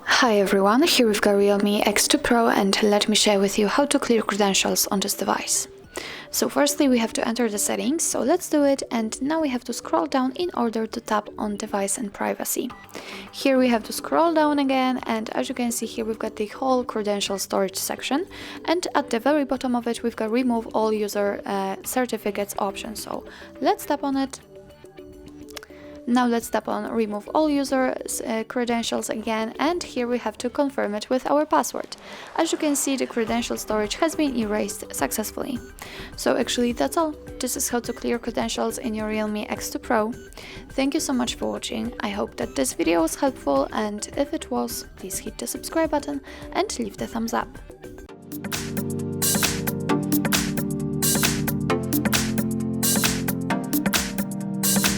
Hi everyone, here we've got REALME X2 Pro and let me share with you how to clear credentials on this device. So firstly we have to enter the settings, so let's do it, and now we have to scroll down in order to tap on device and privacy. Here we have to scroll down again, and as you can see here we've got the whole credential storage section, and at the very bottom of it we've got remove all user certificates option. So let's tap on it. Now let's tap on remove all user credentials again, and here we have to confirm it with our password. As you can see, the credential storage has been erased successfully. So actually that's all. This is how to clear credentials in your REALME X2 Pro. Thank you so much for watching. I hope that this video was helpful, and if it was, please hit the subscribe button and leave the thumbs up.